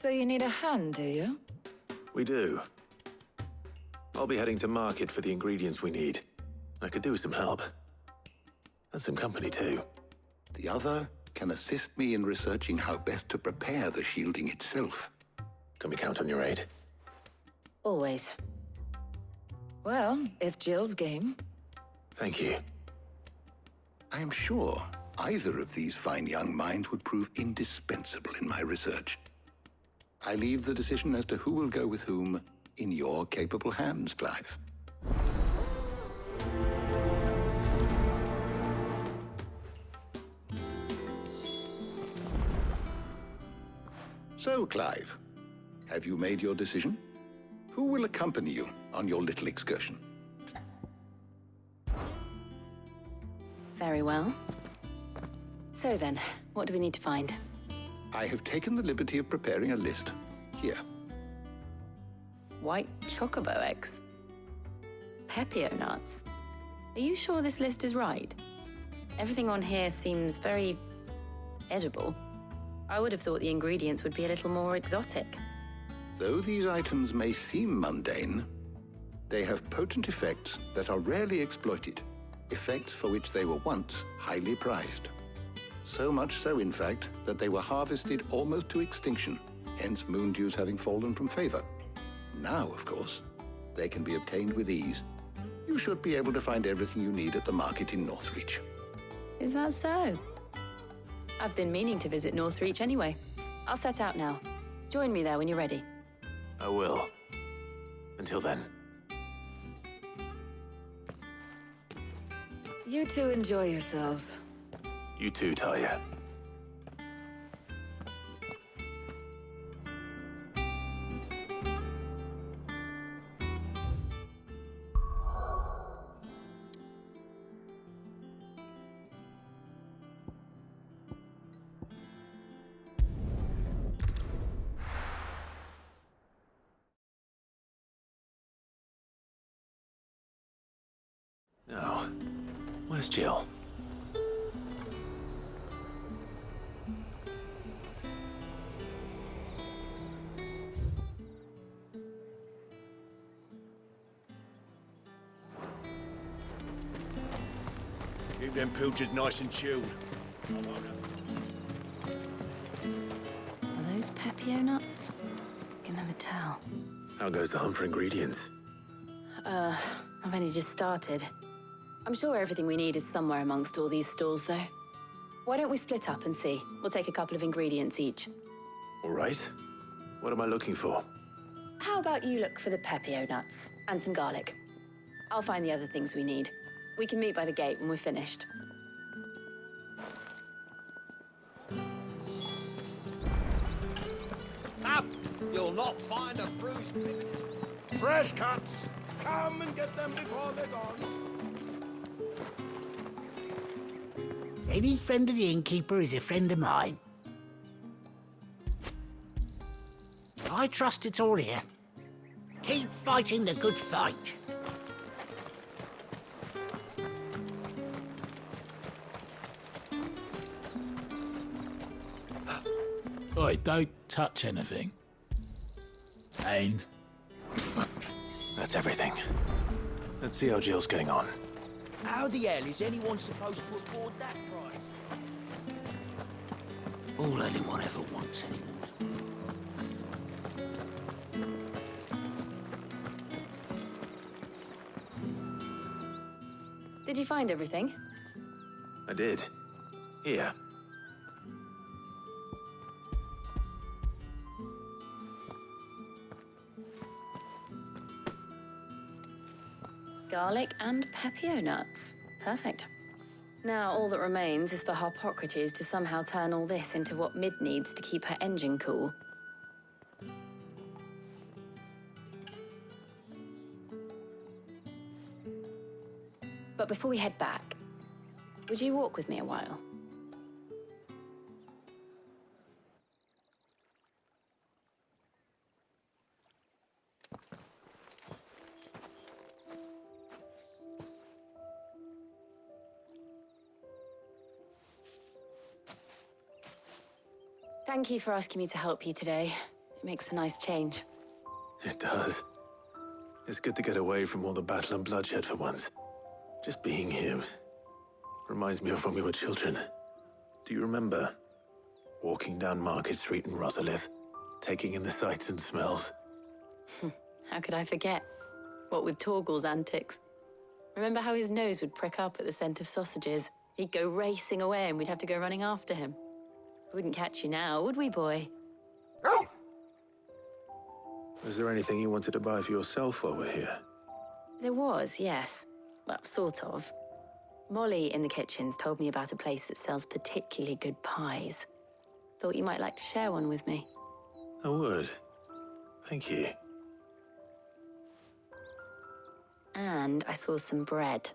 So you need a hand, do you? We do. I'll be heading to market for the ingredients we need. I could do with some help. And some company, too. The other can assist me in researching how best to prepare the shielding itself. Can we count on your aid? Always. Well, if Jill's game. Thank you. I am sure either of these fine young minds would prove indispensable in my research. I leave the decision as to who will go with whom in your capable hands, Clive. So, Clive, have you made your decision? Who will accompany you on your little excursion? Very well. So then, what do we need to find? I have taken the liberty of preparing a list. Here. White chocobo eggs. Pepio nuts. Are you sure this list is right? Everything on here seems very edible. I would have thought the ingredients would be a little more exotic. Though these items may seem mundane, they have potent effects that are rarely exploited, effects for which they were once highly prized. So much so, in fact, that they were harvested almost to extinction, hence moon dews having fallen from favor. Now, of course, they can be obtained with ease. You should be able to find everything you need at the market in Northreach. Is that so? I've been meaning to visit Northreach anyway. I'll set out now. Join me there when you're ready. I will. Until then. You two enjoy yourselves. You too, Talia. Now, where's Jill? Keep them pilchards nice and chilled. Are those Pepio nuts? Can never tell. How goes the hunt for ingredients? I've only just started. I'm sure everything we need is somewhere amongst all these stalls, though. Why don't we split up and see? We'll take a couple of ingredients each. All right. What am I looking for? How about you look for the Pepio nuts and some garlic? I'll find the other things we need. We can meet by the gate when we're finished. Up! You'll not find a bruised bit. Fresh cuts! Come and get them before they're gone. Any friend of the innkeeper is a friend of mine. I trust it's all here. Keep fighting the good fight. Oi, don't touch anything. And That's everything. Let's see how Jill's getting on. How the hell is anyone supposed to afford that price? All anyone ever wants anymore. Did you find everything? I did. Here. Garlic and Pepio nuts. Perfect. Now all that remains is for Harpocrates to somehow turn all this into what Mid needs to keep her engine cool. But before we head back, would you walk with me a while? Thank you for asking me to help you today. It makes a nice change. It does. It's good to get away from all the battle and bloodshed for once. Just being here reminds me of when we were children. Do you remember? Walking down Market Street in Rosalith, taking in the sights and smells. How could I forget? What with Torgal's antics. Remember how his nose would prick up at the scent of sausages? He'd go racing away and we'd have to go running after him. We wouldn't catch you now, would we, boy? Was there anything you wanted to buy for yourself while we're here? There was, yes. Well, sort of. Molly in the kitchens told me about a place that sells particularly good pies. Thought you might like to share one with me. I would. Thank you. And I saw some bread.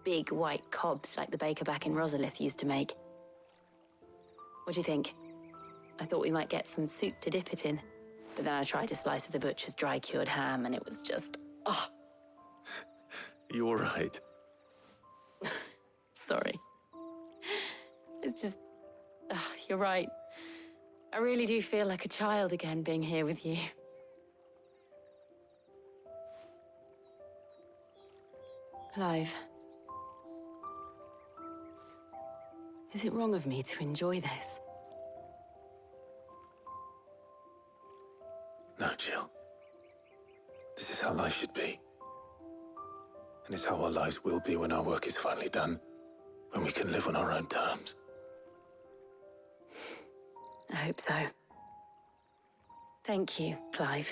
Big white cobs like the baker back in Rosalith used to make. What do you think? I thought we might get some soup to dip it in. But then I tried a slice of the butcher's dry-cured ham and it was just... oh. You all right? Sorry. It's just... you're right. I really do feel like a child again being here with you. Clive. Is it wrong of me to enjoy this? No, Jill. This is how life should be. And it's how our lives will be when our work is finally done. When we can live on our own terms. I hope so. Thank you, Clive.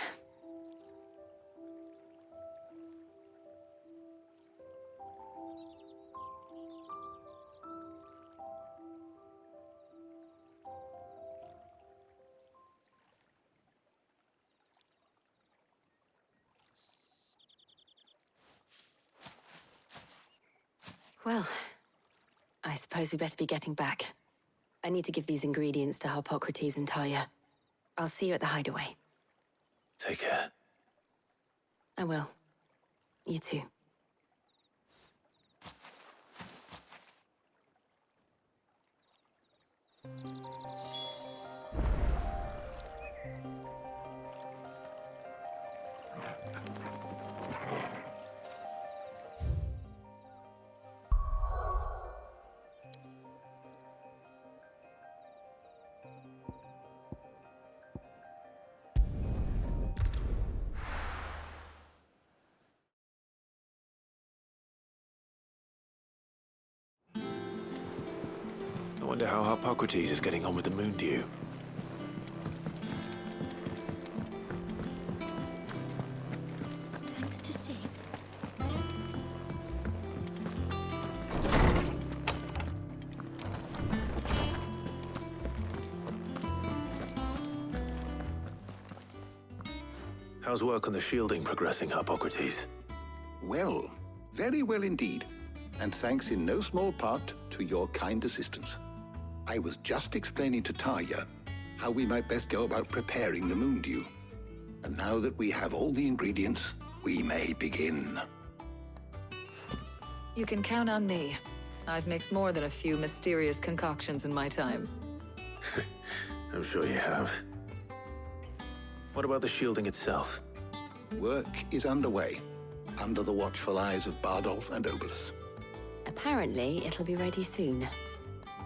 Well, I suppose we better be getting back. I need to give these ingredients to Harpocrates and Talia. I'll see you at the hideaway. Take care. I will. You too. I wonder how Harpocrates is getting on with the moon dew. Thanks to Sid. How's work on the shielding progressing, Harpocrates? Well, very well indeed. And thanks in no small part to your kind assistance. I was just explaining to Talia how we might best go about preparing the moon dew. And now that we have all the ingredients, we may begin. You can count on me. I've mixed more than a few mysterious concoctions in my time. I'm sure you have. What about the shielding itself? Work is underway, under the watchful eyes of Bardolph and Obolus. Apparently, it'll be ready soon.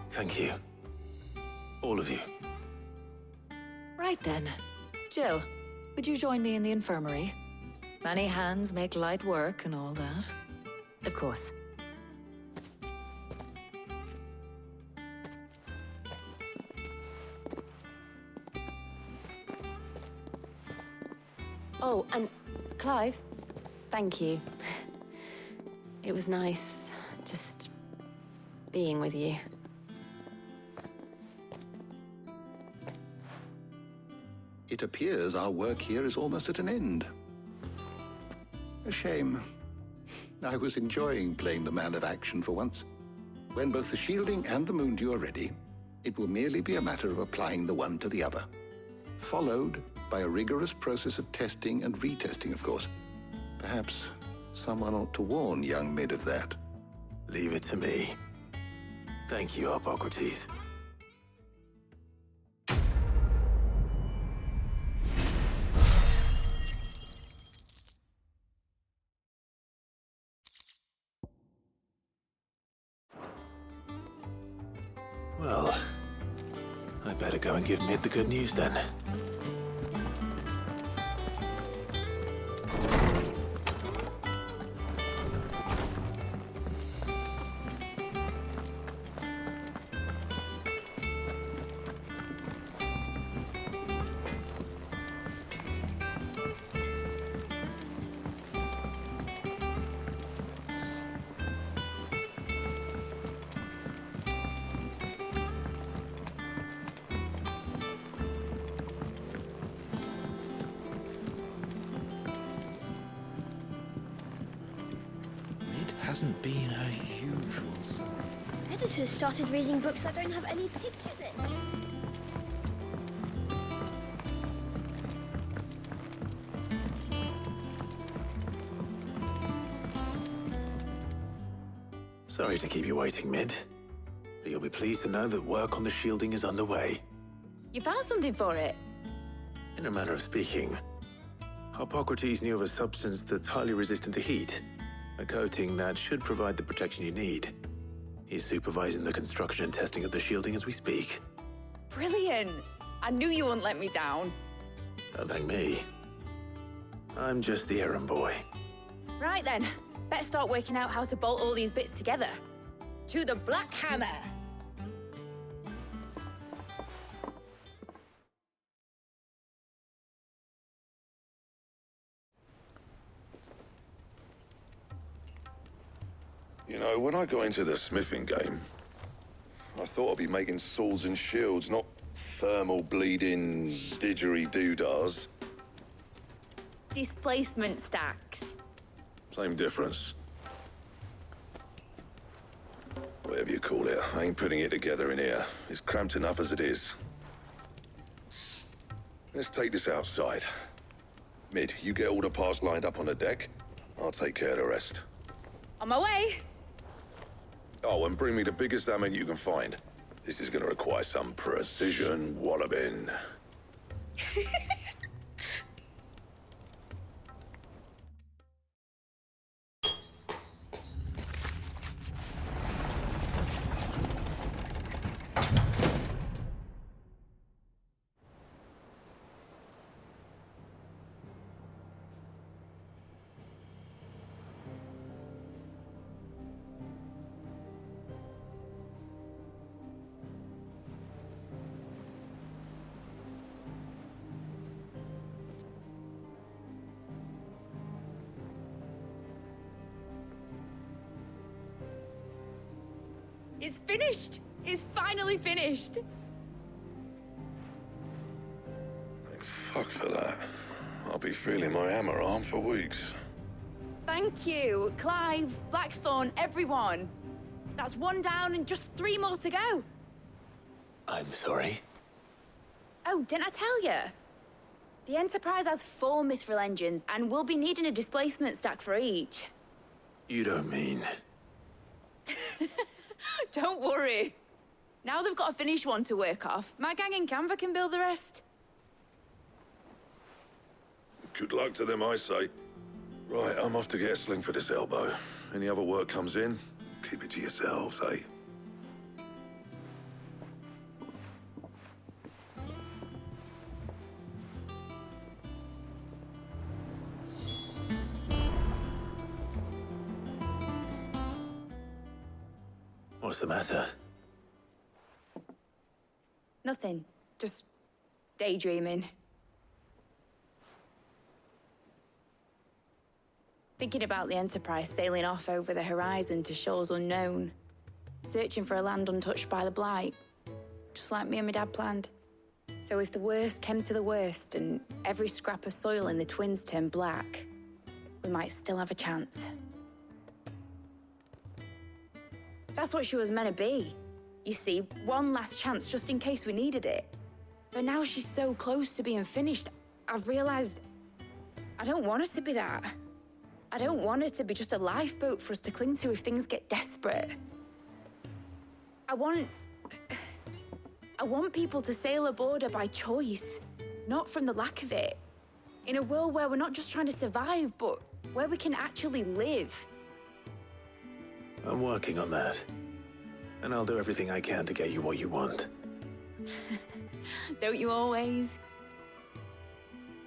Thank you. All of you. Right then. Jill, would you join me in the infirmary? Many hands make light work and all that. Of course. Oh, and Clive, thank you. It was nice just being with you. It appears our work here is almost at an end. A shame. I was enjoying playing the man of action for once. When both the shielding and the moon dew are ready, it will merely be a matter of applying the one to the other. Followed by a rigorous process of testing and retesting, of course. Perhaps someone ought to warn young Mid of that. Leave it to me. Thank you, Hippocrates. Well, I better go and give Mid the good news then. Hasn't been her usual self. Editors started reading books that don't have any pictures in. Sorry to keep you waiting, Mid. But you'll be pleased to know that work on the shielding is underway. You found something for it? In a manner of speaking, Hippocrates knew of a substance that's highly resistant to heat. A coating that should provide the protection you need. He's supervising the construction and testing of the shielding as we speak. Brilliant! I knew you wouldn't let me down. Don't thank me. I'm just the errand boy. Right then, better start working out how to bolt all these bits together. To the Black Hammer! You know, when I got into the smithing game, I thought I'd be making swords and shields, not thermal bleeding didgeridoo-dahs. Displacement stacks. Same difference. Whatever you call it, I ain't putting it together in here. It's cramped enough as it is. Let's take this outside. Mid, you get all the parts lined up on the deck. I'll take care of the rest. On my way! Oh, and bring me the biggest hammer you can find. This is gonna require some precision walloping. It's finished! It's finally finished! Thank fuck for that. I'll be feeling my hammer arm for weeks. Thank you, Clive, Blackthorn, everyone. That's one down and just 3 more to go. I'm sorry. Oh, didn't I tell you? The Enterprise has 4 mithril engines, and we'll be needing a displacement stack for each. You don't mean... Don't worry. Now they've got a finished one to work off. My gang in Canva can build the rest. Good luck to them, I say. Right, I'm off to get a sling for this elbow. Any other work comes in, keep it to yourselves, eh? What's the matter? Nothing. Just daydreaming. Thinking about the Enterprise sailing off over the horizon to shores unknown, searching for a land untouched by the Blight, just like me and my dad planned. So if the worst came to the worst and every scrap of soil in the Twins turned black, we might still have a chance. That's what she was meant to be. You see, one last chance just in case we needed it. But now she's so close to being finished, I've realized I don't want her to be that. I don't want her to be just a lifeboat for us to cling to if things get desperate. I want people to sail a border by choice, not from the lack of it. In a world where we're not just trying to survive, but where we can actually live. I'm working on that. And I'll do everything I can to get you what you want. Don't you always?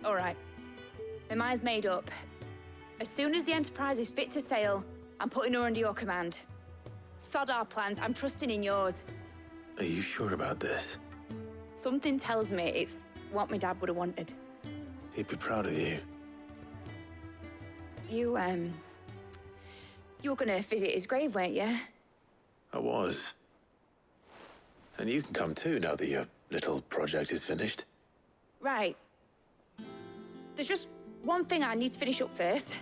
All right. My mind's made up. As soon as the Enterprise is fit to sail, I'm putting her under your command. Sod our plans, I'm trusting in yours. Are you sure about this? Something tells me it's what my dad would have wanted. He'd be proud of you. You were gonna visit his grave, weren't you? I was. And you can come too now that your little project is finished. Right. There's just one thing I need to finish up first.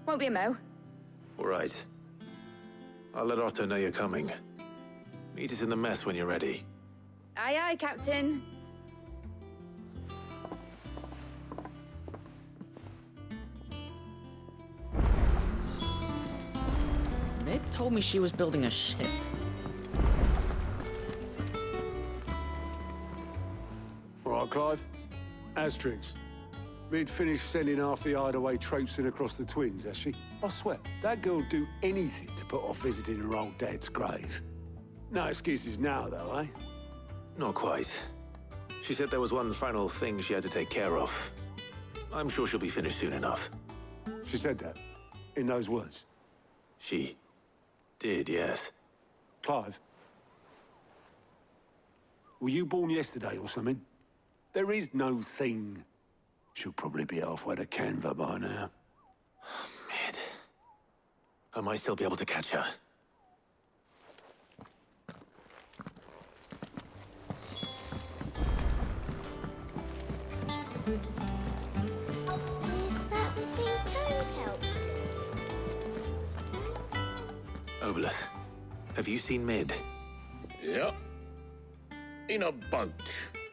Won't be a mo. All right. I'll let Otto know you're coming. Meet us in the mess when you're ready. Aye, aye, Captain. Ned told me she was building a ship. All right, Clive. Asterix. Mid finished sending half the hideaway traipsing across the twins, has she? I swear, that girl'd do anything to put off visiting her old dad's grave. No excuses now, though, eh? Not quite. She said there was one final thing she had to take care of. I'm sure she'll be finished soon enough. She said that? In those words? She did, yes. Clive? Were you born yesterday or something? There is no thing. She'll probably be halfway to Canva by now. Mid. I might still be able to catch her. Is that the thing Toes helped? Obelus, have you seen Mid? Yep. In a boat,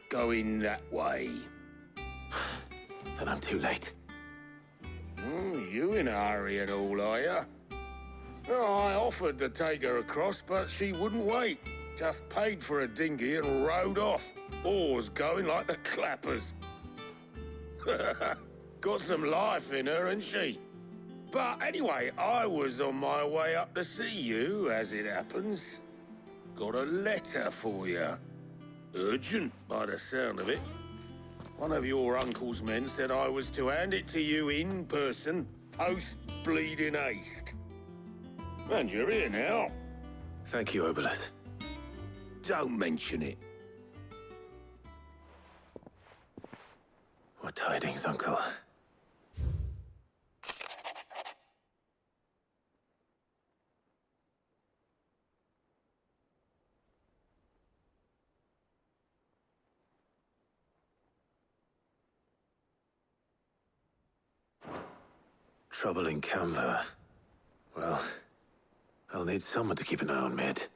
going that way. Then I'm too late. You in a hurry and all, are you? Oh, I offered to take her across, but she wouldn't wait. Just paid for a dinghy and rowed off. Oars going like the clappers. Got some life in her, ain't she? But anyway, I was on my way up to see you, as it happens. Got a letter for you. Urgent, by the sound of it. One of your uncle's men said I was to hand it to you in person, post-bleeding haste. And you're here now. Thank you, Obelus. Don't mention it. What tidings, Uncle? Trouble in Canva. Well, I'll need someone to keep an eye on Mid.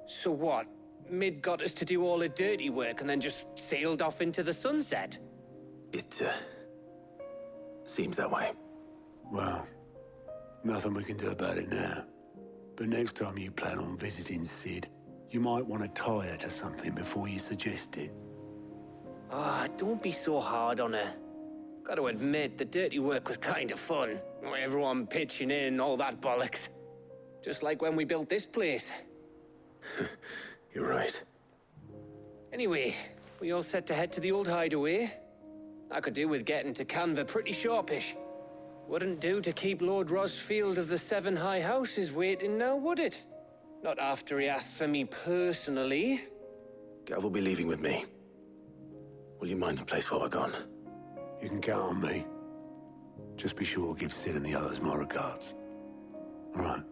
So what? Mid got us to do all the dirty work and then just sailed off into the sunset? It, seems that way. Well, nothing we can do about it now. But next time you plan on visiting Sid, you might want to tie her to something before you suggest it. Ah, don't be so hard on her. Gotta admit, the dirty work was kind of fun. Everyone pitching in, all that bollocks. Just like when we built this place. You're right. Anyway, we all set to head to the old hideaway. I could do with getting to Canva pretty sharpish. Wouldn't do to keep Lord Rosfield of the Seven High Houses waiting now, would it? Not after he asked for me personally. Gav will be leaving with me. Will you mind the place while we're gone? You can count on me. Just be sure to give Sid and the others my regards. All right.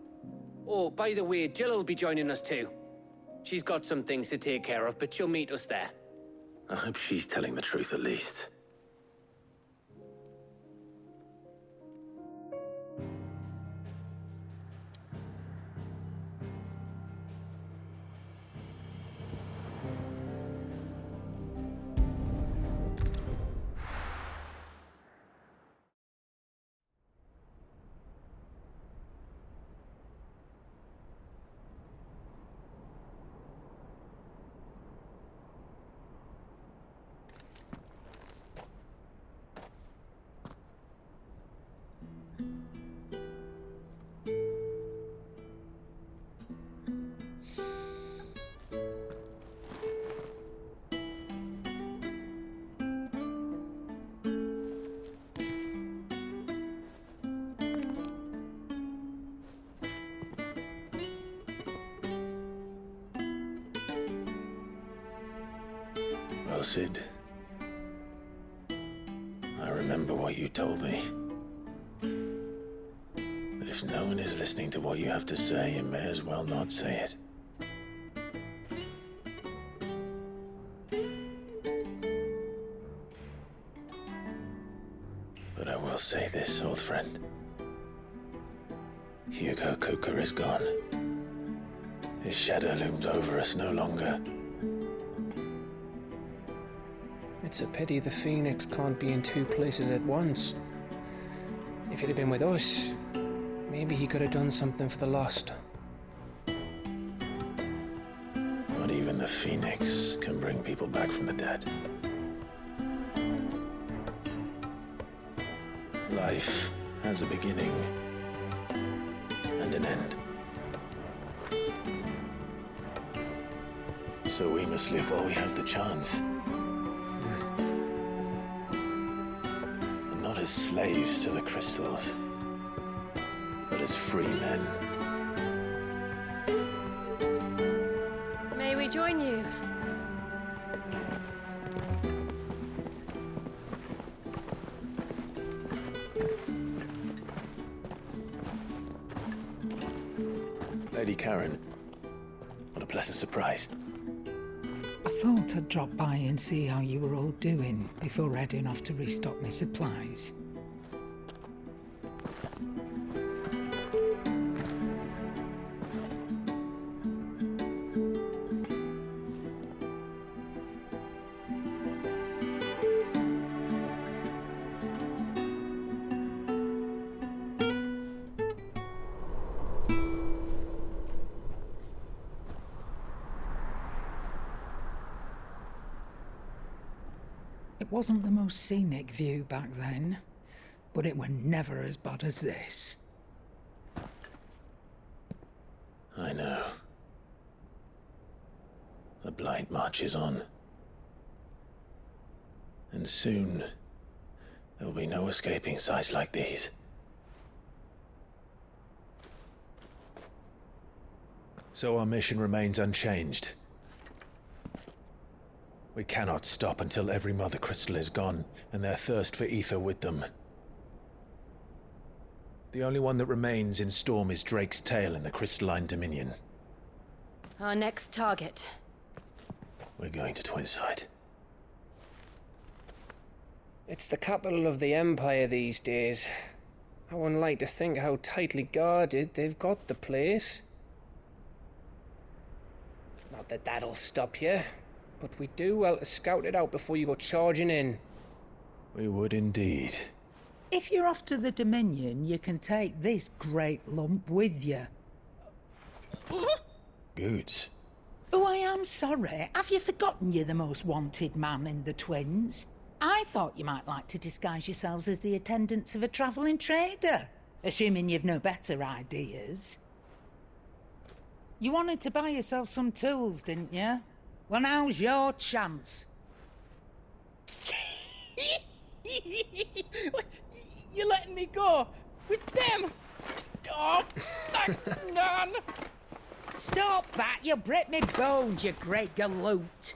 Oh, by the way, Jill will be joining us too. She's got some things to take care of, but she'll meet us there. I hope she's telling the truth at least. Well, Sid, I remember what you told me. That if no one is listening to what you have to say, you may as well not say it. But I will say this, old friend. Hugo Cooker is gone. His shadow looms over us no longer. It's a pity the Phoenix can't be in two places at once. If he'd have been with us, maybe he could have done something for the lost. Not even the Phoenix can bring people back from the dead. Life has a beginning and an end. So we must live while we have the chance. And not as slaves to the crystals, but as free men. May we join you? Lady Karen, what a pleasant surprise. I thought I'd drop by and see how you were all doing before heading off to restock my supplies. It wasn't the most scenic view back then, but it were never as bad as this. I know. The blight marches on. And soon, there'll be no escaping sights like these. So our mission remains unchanged. We cannot stop until every Mother Crystal is gone, and their thirst for ether with them. The only one that remains in Storm is Drake's tail in the Crystalline Dominion. Our next target. We're going to Twinside. It's the capital of the Empire these days. I wouldn't like to think how tightly guarded they've got the place. Not that that'll stop you, but we do well to scout it out before you go charging in. We would indeed. If you're off to the Dominion, you can take this great lump with you. Goods. Oh, I am sorry. Have you forgotten you're the most wanted man in the Twins? I thought you might like to disguise yourselves as the attendants of a travelling trader, assuming you've no better ideas. You wanted to buy yourself some tools, didn't you? Well, now's your chance. You're letting me go with them? Oh, thanks, Nan. Stop that! You'll break me bones, you great galoot.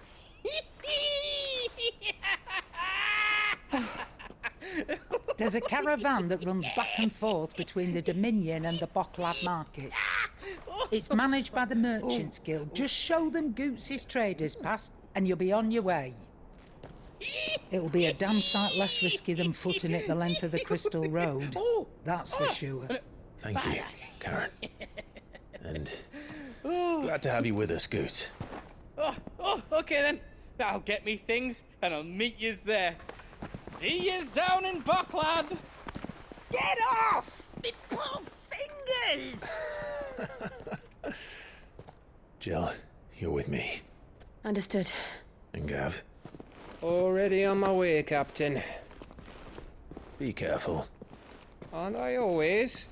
There's a caravan that runs back and forth between the Dominion and the Bocklad markets. It's managed by the Merchants Guild. Just show them Goots' traders past and you'll be on your way. It'll be a damn sight less risky than footing it the length of the Crystal Road. That's for sure. Thank you, Karen. And glad to have you with us, Goots. Okay then. I'll get me things and I'll meet yous there. See yous down in Bocklad. Get off! Me poor fingers! Jill, you're with me. Understood. And Gav? Already on my way, Captain. Be careful. Aren't I always?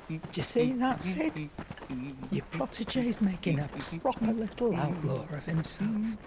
Do you see that, Sid? Your protege's making a proper little outlaw of himself.